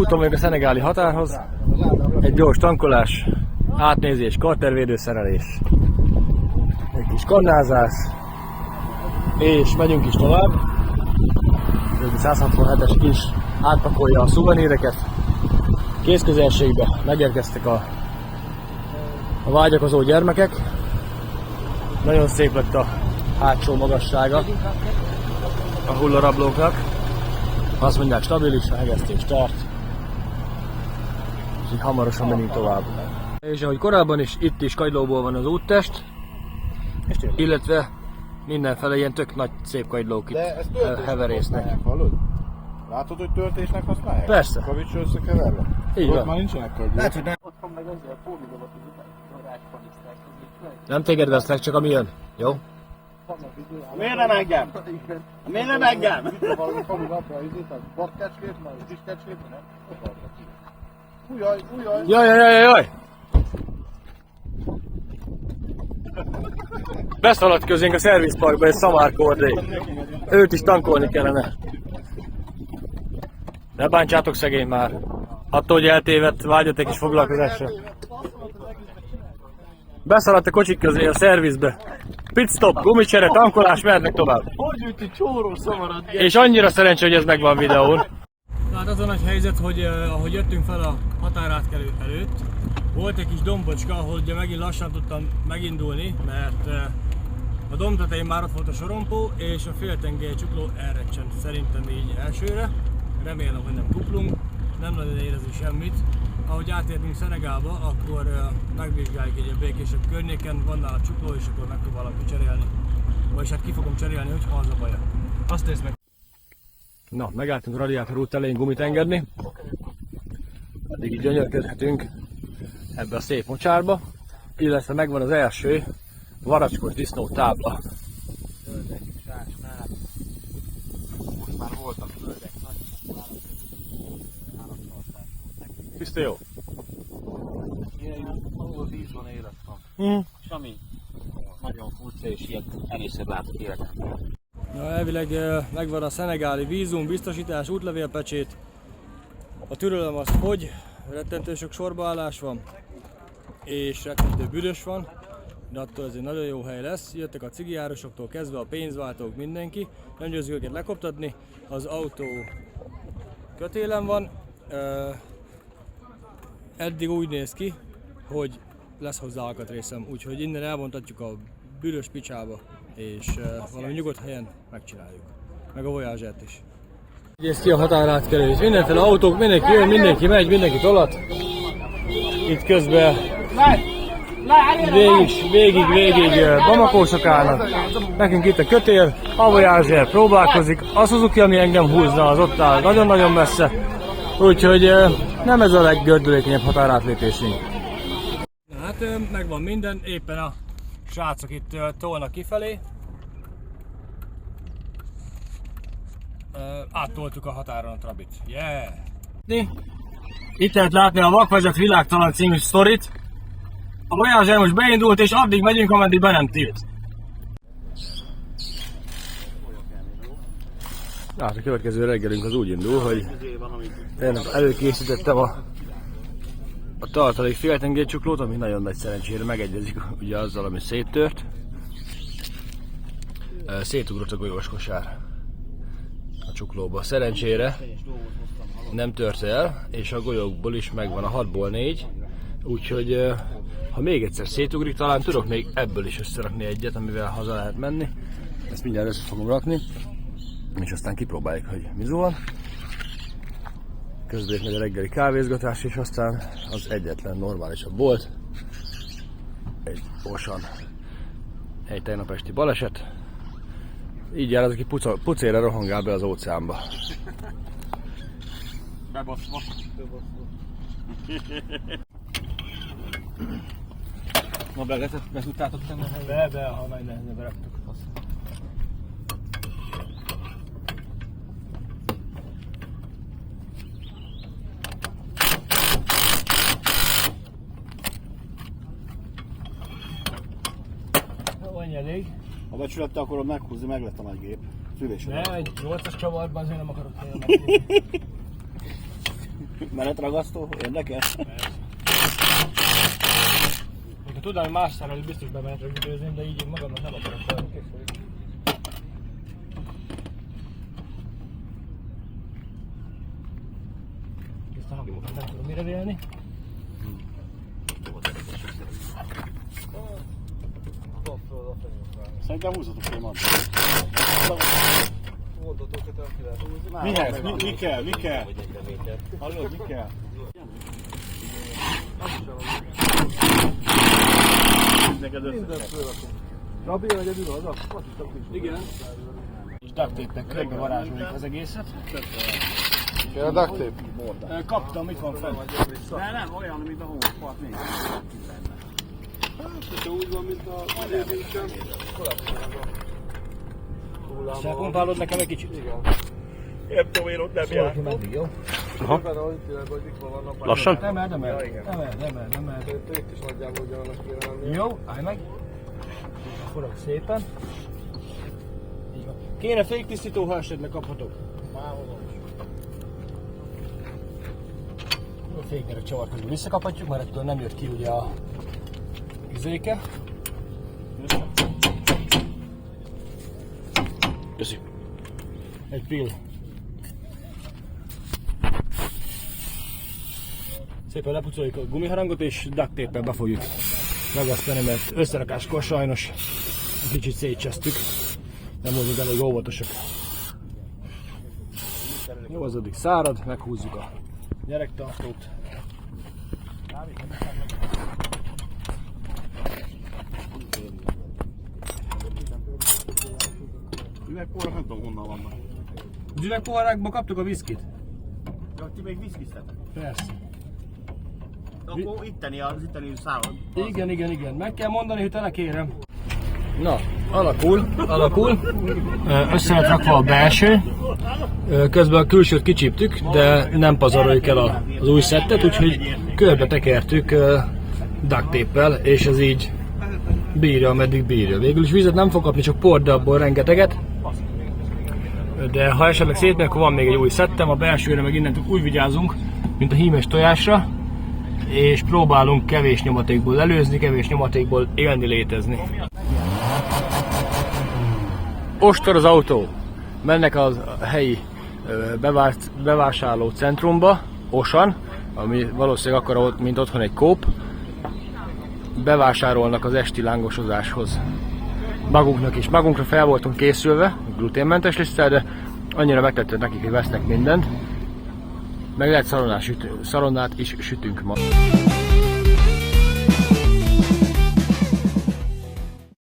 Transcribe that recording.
úton vagyunk a szenegáli határhoz. Egy gyors tankolás, átnézés, kartervédőszerelés, egy kis kannázás, és megyünk is tovább. Ez a 167-es kis átpakolja a szuveníreket. Kézközelségbe megérkeztek a vágyakozó gyermekek. Nagyon szép lett a hátsó magassága a hullarablóknak. Azt mondják, stabilis, a hegesztés tart. És így hamarosan menünk tovább. És ahogy korábban is, itt is kagylóból van az úttest. Illetve mindenfele ilyen tök nagy szép kagylók itt heverésznek. Látod, hogy töltésnek használják? Persze. Kavicsra összekeverve? Így van. Már nincsenek kagylók. Lehet, hogy nem. Nem téged vesznek, csak ami jön. Jó? Miért nem engem? Miért nem engem? Jaj! Beszaladt közénk a szervizparkba egy szamárkordé. Őt is tankolni kellene. Ne bántsátok szegény már. Attól, hogy eltévedt, vágyott egy kis foglalkozásra. Beszaladt a kocsik közé a szervizbe. Pitstop, gumicsere, tankolás, mehetnek tovább. Hogy jött egy csóró szamarat? És annyira szerencsé, hogy ez megvan videón. Hát az a nagy helyzet, hogy ahogy jöttünk fel a határátkelő előtt, volt egy kis dombocska, ahol ugye megint lassan tudtam megindulni, mert a domb tetején már ott volt a sorompó, és a féltengely csukló elrecsent szerintem így elsőre. Remélem, hogy nem kuplunk, nem nagyon érezni semmit. Ahogy átértünk Szenegálba, akkor megvizsgáljuk egy békésebb környéken, van nála csukló, és akkor megpróbálok kicserélni. Vagyis hát ki fogom cserélni, hogyha az a baja. Azt nézd meg! Na, megálltunk a radiátor út elején gumit engedni. Addig így gyönyörködhetünk ebbe a szép mocsárba. Illetve megvan az első varacskos disznó tábla. Földek, sásnál. Most már voltak földek, nagy állattartás. Tiszta jó. Ahol vízban életem. Semmi nagyon furcsa és ilyet elészebb látok életemben. Na, elvileg megvan a szenegáli vízum, biztosítás, útlevélpecsét. A türelem az fogy, rettentő sok sorbaállás van, és rettentő büdös van, de attól ez egy nagyon jó hely lesz. Jöttek a cigijárosoktól kezdve a pénzváltók, mindenki. Nem győzzük őket lekoptatni, az autó kötélen van. Eddig úgy néz ki, hogy lesz hozzá alkatrészem, úgyhogy innen elvontatjuk a büdös picsába, és valami nyugodt helyen megcsináljuk. Meg a Voyagert is. Így néz ki a határátkelés. Mindenféle autók, mindenki jön, mindenki megy, mindenki tolat. Itt közben végig Bamakósok állnak. Nekünk itt a kötél, a Voyager próbálkozik. A Suzuki, ami engem húzna, az ott áll nagyon-nagyon messze. Úgyhogy nem ez a leggördülékenyebb határátlépésünk. Hát megvan minden, éppen a srácok itt tolnak kifelé. Áttoltuk a határon a Trabit. Yeah! Itt lehet látni a Vakvezet világtalan című sztorit. A Voyager most beindult, és addig megyünk, ameddig be nem tilt. Hát a következő reggelünk az úgy indul, hogy én előkészítettem a tartalék féltengely csuklót, ami nagyon nagy szerencsére megegyezik ugye azzal, ami széttört. Szétugrott a golyós kosár a csuklóba. Szerencsére nem tört el, és a golyókból is megvan a 6-ból 4, úgyhogy ha még egyszer szétugrik, talán tudok még ebből is összerakni egyet, amivel haza lehet menni. Ezt mindjárt össze fogom rakni, és aztán kipróbáljuk, hogy mi zuhan. Közben megy a reggeli kávézgatás, és aztán az egyetlen normálisabb volt. Egy Ocean, egy tegnap esti baleset. Így jár az, aki pucéra rohangál be az óceánba. Bebaszva. Ma be tudtátok tenni a helyet? Be, ha majd nehezen beraktuk. Annyi elég. Ha becsülettel akarod meghúzni, meg lett a nagy gép. Szülésre. Ne, egy 8-as csavarban azért nem akarok helyen megnézni. Menetragasztó, érdekes? Ha tudnám, hogy más szárral biztos bemenetek időzni, de így én magamnak nem akarok olyan készülni. Ezt a hangokat nem tudom mire vélni. Szerintem húzzatok ki, man. Mihez? Mi kell? Mi kell? Hallod, mi kell? Neked Rabi, vagy egyedül az? Igen. És duct tape-nek körbe varázsoljuk az egészet. Kell a duct tape? Kaptam, itt van fenn. De nem olyan, mint a hóspart négy. Hát, úgy van, mint a... És elpumpálod nekem egy kicsit? Igen. Nem tudom, én ott nem Szólj ki meddig, jó? Lassan? Nem el. Itt is nagyjából ugyanannak kéne lenni. Jó, állj meg. Forog szépen. Így van. Kéne féktisztító, ha esetleg kaphatok. A féknerek csavar közül visszakaphatjuk, mert ettől nem jött ki ugye a üzéke. Köszi. Egy pill. Szépen lepucoljuk a gumiharangot és duct tape-el be fogjuk ragasztani, mert összerakáskor sajnos egy kicsit szétcsesztük. Nem voltunk elég óvatosak. Jó, az addig szárad, meghúzzuk a nyeregtartót. Üvegporrak nem tudom honnan vannak. Az üvegpoharákban kaptuk a viszkit? Ja, ti még viszkiztetek? Persze. Akkor itteni szállat. Igen. Meg kell mondani, hogy telekérem. Na, alakul. Össze lett rakva a belső. Közben a külsőt kicsíptük, de nem pazaroljuk el az új szettet, úgyhogy körbe tekertük duct tape-el, és ez így bírja, ameddig bírja. Végül is vizet nem fog kapni, csak port, de abból rengeteget. De ha esetleg szétmegy, akkor van még egy új szettem, a belsőre meg innentől úgy vigyázunk, mint a hímes tojásra, és próbálunk kevés nyomatékból előzni, kevés nyomatékból élni, létezni. Ostor az autó. Mennek a helyi bevásárló centrumba, Osan, ami valószínűleg akkor, mint otthon egy Coop. Bevásárolnak az esti lángosozáshoz. Magunknak is. Magunkra fel voltunk készülve, gluténmentes liszttel, de annyira megtetszett nekik, hogy vesznek mindent. Meg lehet szalonnát is sütünk ma.